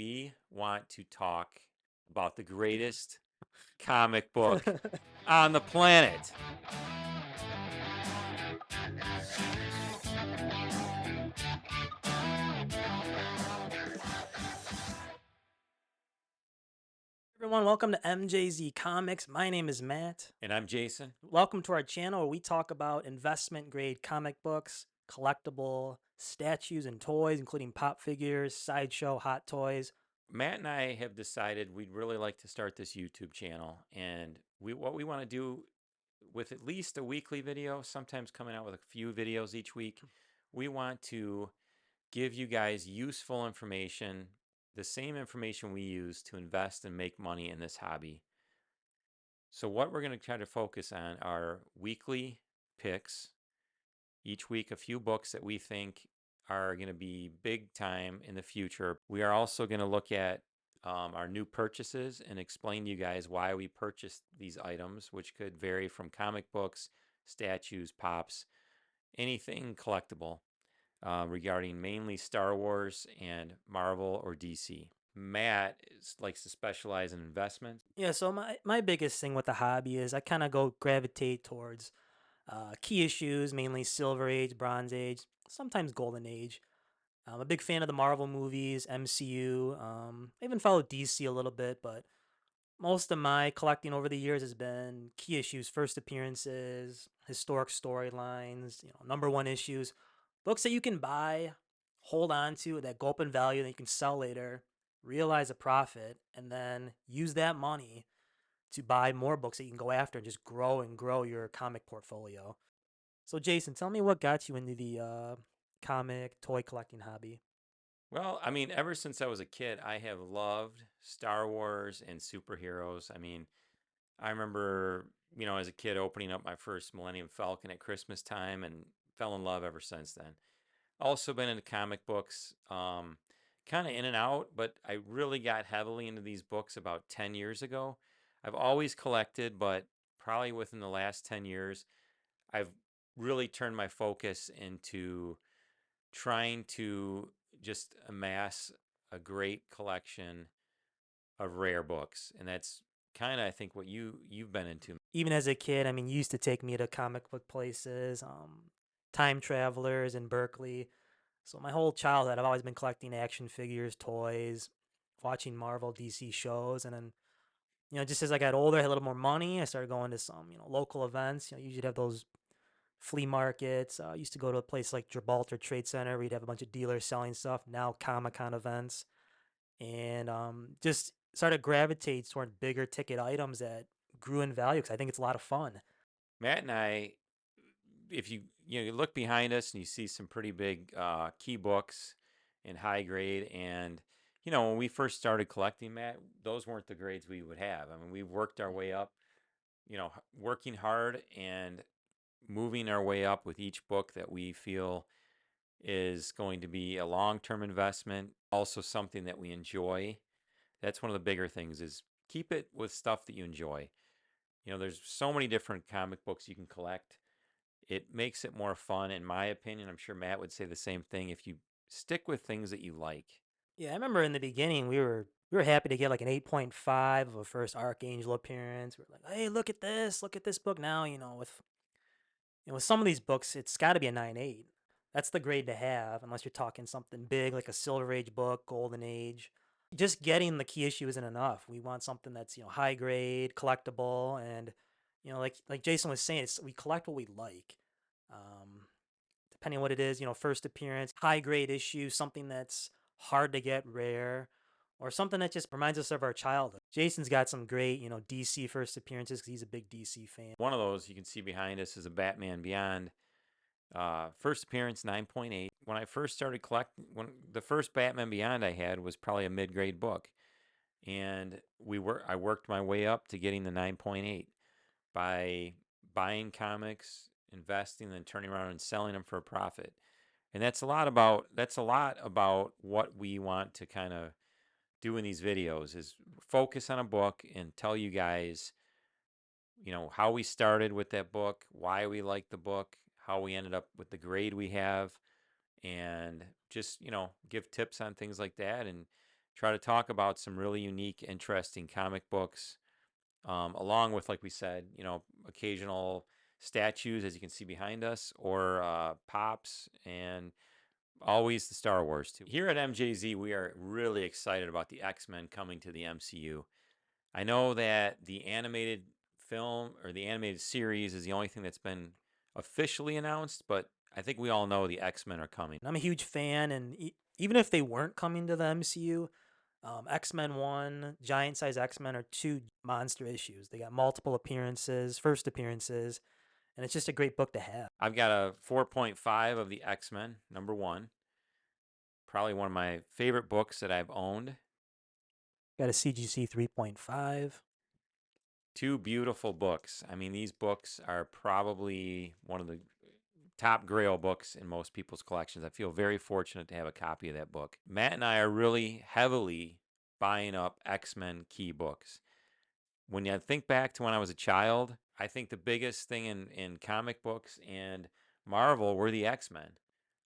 We want to talk about the greatest comic book on the planet. Everyone, welcome to MJZ Comics. My name is Matt. And I'm Jason. Welcome to our channel where we talk about investment grade comic books, collectible statues and toys, including pop figures, sideshow, hot toys. Matt and I have decided we'd really like to start this YouTube channel, and what we want to do with at least a weekly video, sometimes coming out with a few videos each week, we want to give you guys useful information, the same information we use to invest and make money in this hobby. So what we're going to try to focus on are weekly picks. Each week, a few books that we think are going to be big time in the future. We are also going to look at our new purchases and explain to you guys why we purchased these items, which could vary from comic books, statues, pops, anything collectible regarding mainly Star Wars and Marvel or DC. Matt likes to specialize in investments. Yeah, so my biggest thing with the hobby is I kind of gravitate towards key issues, mainly Silver Age, Bronze Age, sometimes Golden Age. I'm a big fan of the Marvel movies, MCU. I even follow DC a little bit, but most of my collecting over the years has been key issues, first appearances, historic storylines, number one issues, books that you can buy, hold on to, that go up in value, that you can sell later, realize a profit, and then use that money to buy more books that you can go after and just grow and grow your comic portfolio. So, Jason, tell me what got you into the comic toy collecting hobby. Well, I mean, ever since I was a kid, I have loved Star Wars and superheroes. I mean, I remember, as a kid opening up my first Millennium Falcon at Christmas time and fell in love ever since then. Also been into comic books, kind of in and out, but I really got heavily into these books about 10 years ago. I've always collected, but probably within the last 10 years, I've really turned my focus into trying to just amass a great collection of rare books, and that's kind of I think what you've been into. Even as a kid, I mean, you used to take me to comic book places, time travelers in Berkeley. So my whole childhood, I've always been collecting action figures, toys, watching Marvel, DC shows, and then just as I got older, I had a little more money. I started going to some local events. You usually have those flea markets. I used to go to a place like Gibraltar Trade Center where you'd have a bunch of dealers selling stuff. Now Comic Con events, and just started gravitates toward bigger ticket items that grew in value because I think it's a lot of fun. Matt and I, if you look behind us and you see some pretty big key books in high grade, and when we first started collecting, Matt, those weren't the grades we would have. I mean, we've worked our way up, working hard and moving our way up with each book that we feel is going to be a long-term investment, also something that we enjoy. That's one of the bigger things is keep it with stuff that you enjoy. There's so many different comic books you can collect. It makes it more fun, in my opinion. I'm sure Matt would say the same thing if you stick with things that you like. Yeah, I remember in the beginning we were happy to get like an 8.5 of a first Archangel appearance. We are like, hey, look at this book now. With some of these books, it's got to be a 9.8. That's the grade to have, unless you're talking something big like a Silver Age book, Golden Age. Just getting the key issue isn't enough. We want something that's high grade, collectible, and like Jason was saying, we collect what we like. Um, Depending on what it is, first appearance, high grade issue, something that's hard to get rare, or something that just reminds us of our childhood. Jason's got some great, DC first appearances because he's a big DC fan. One of those you can see behind us is a Batman Beyond. First appearance 9.8. When I first started collecting, when the first Batman Beyond I had was probably a mid-grade book, and I worked my way up to getting the 9.8 by buying comics, investing, then turning around and selling them for a profit. And that's a lot about what we want to kind of do in these videos is focus on a book and tell you guys, how we started with that book, why we like the book, how we ended up with the grade we have, and just, give tips on things like that and try to talk about some really unique, interesting comic books, along with, like we said, occasional statues, as you can see behind us, or pops, and always the Star Wars too. Here at MJZ, we are really excited about the X-Men coming to the MCU. I know that the animated film or the animated series is the only thing that's been officially announced, but I think we all know the X-Men are coming. I'm a huge fan, and even if they weren't coming to the MCU, X-Men 1, Giant Size X-Men are two monster issues. They got multiple appearances, first appearances, and it's just a great book to have. I've got a 4.5 of the X-Men, #1. Probably one of my favorite books that I've owned. Got a CGC 3.5. Two beautiful books. I mean, these books are probably one of the top Grail books in most people's collections. I feel very fortunate to have a copy of that book. Matt and I are really heavily buying up X-Men key books. When you think back to when I was a child, I think the biggest thing in comic books and Marvel were the X-Men.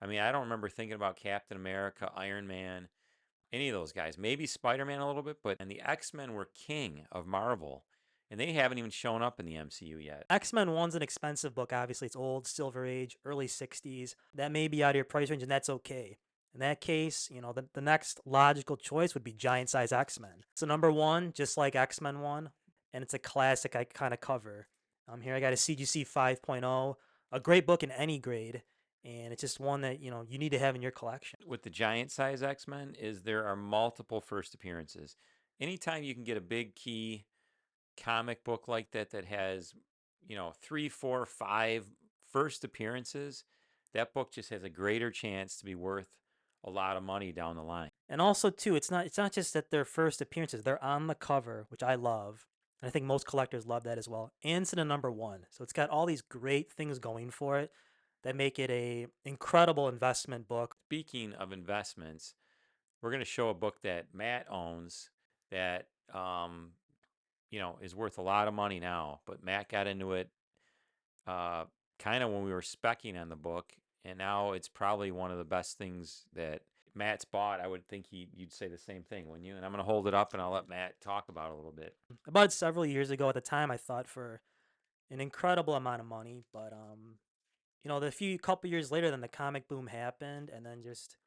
I mean, I don't remember thinking about Captain America, Iron Man, any of those guys. Maybe Spider-Man a little bit, and the X-Men were king of Marvel, and they haven't even shown up in the MCU yet. X-Men 1's an expensive book, obviously. It's old, Silver Age, early 60s. That may be out of your price range, and that's okay. In that case, the next logical choice would be Giant Size X-Men. It's a #1, just like X-Men 1, and it's a classic kind of cover. Here I got a CGC 5.0, a great book in any grade, and it's just one that, you need to have in your collection. With the Giant Size X-Men is there are multiple first appearances. Anytime you can get a big key comic book like that that has, 3, 4, 5 first appearances, that book just has a greater chance to be worth a lot of money down the line. And also too, it's not just that they're first appearances, they're on the cover, which I love. And I think most collectors love that as well. And it's in a #1. So it's got all these great things going for it that make it a incredible investment book. Speaking of investments, we're going to show a book that Matt owns that is worth a lot of money now, but Matt got into it kind of when we were specking on the book, and now it's probably one of the best things that Matt's bought. I would think you'd say the same thing, wouldn't you? And I'm going to hold it up and I'll let Matt talk about it a little bit. I bought it several years ago. At the time, I thought for an incredible amount of money, but the couple years later, then the comic boom happened, and then just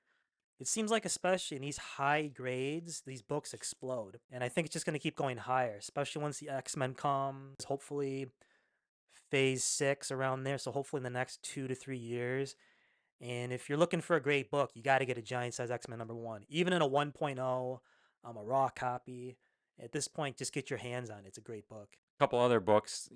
it seems like, especially in these high grades, these books explode, and I think it's just going to keep going higher, especially once the X-Men comes. Hopefully, Phase 6 around there. So hopefully in the next 2 to 3 years. And if you're looking for a great book, you got to get a Giant Size X-Men #1, even in a 1.0, a raw copy. At this point, just get your hands on it. It's a great book. A couple other books,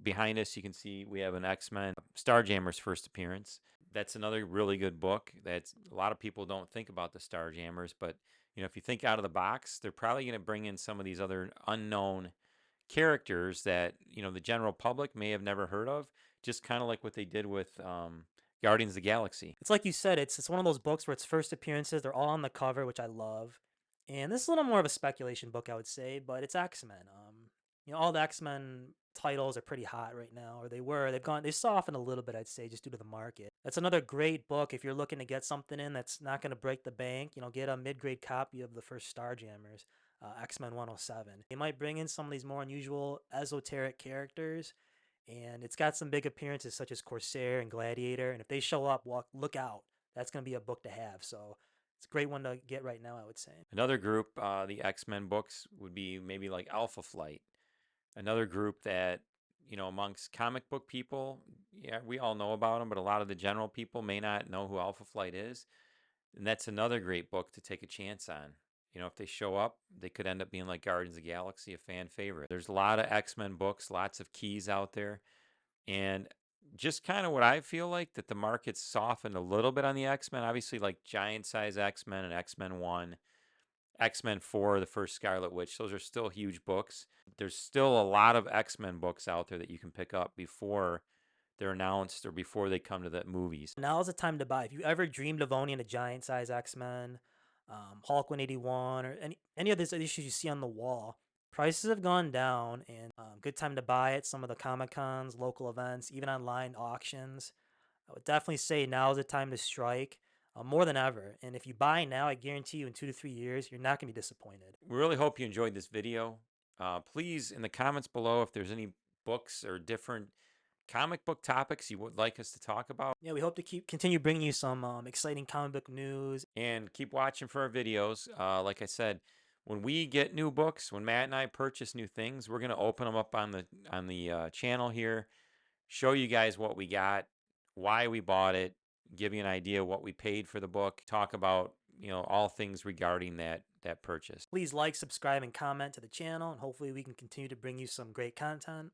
behind us, you can see we have an X-Men Starjammer's first appearance. That's another really good book. That's a lot of people don't think about the Starjammers, but if you think out of the box, they're probably going to bring in some of these other unknown characters that the general public may have never heard of, just kind of like what they did with Guardians of the Galaxy. It's like you said, it's one of those books where it's first appearances. They're all on the cover, which I love. And this is a little more of a speculation book, I would say, but it's X-Men. All the X-Men titles are pretty hot right now, or they were. They softened a little bit, I'd say, just due to the market. That's another great book if you're looking to get something in that's not going to break the bank. Get a mid-grade copy of the first Starjammers, X-Men 107. They might bring in some of these more unusual esoteric characters, and it's got some big appearances such as Corsair and Gladiator, and if they show up, look out. That's going to be a book to have. So it's a great one to get right now, I would say. Another group, the X-Men books, would be maybe like Alpha Flight. Another group that, amongst comic book people, yeah, we all know about them, but a lot of the general people may not know who Alpha Flight is. And that's another great book to take a chance on. If they show up, they could end up being like Guardians of the Galaxy, a fan favorite. There's a lot of X-Men books, lots of keys out there. And just kind of what I feel like, that the market's softened a little bit on the X-Men. Obviously, like Giant Size X-Men and X-Men 1, X-Men 4, the first Scarlet Witch, those are still huge books. There's still a lot of X-Men books out there that you can pick up before they're announced or before they come to the movies. Now's the time to buy. If you ever dreamed of owning a Giant Size X-Men, Hulk 181, or any of these issues you see on the wall, prices have gone down, and good time to buy it. Some of the Comic Cons, local events, even online auctions. I would definitely say now is the time to strike. more than ever. And if you buy now, I guarantee you in 2 to 3 years, you're not going to be disappointed. We really hope you enjoyed this video. Please, in the comments below, if there's any books or different comic book topics you would like us to talk about. Yeah, we hope to continue bringing you some exciting comic book news. And keep watching for our videos. Like I said, when we get new books, when Matt and I purchase new things, we're gonna open them up on the channel here, show you guys what we got, why we bought it, give you an idea what we paid for the book, talk about all things regarding that purchase. Please like, subscribe, and comment to the channel, and hopefully we can continue to bring you some great content.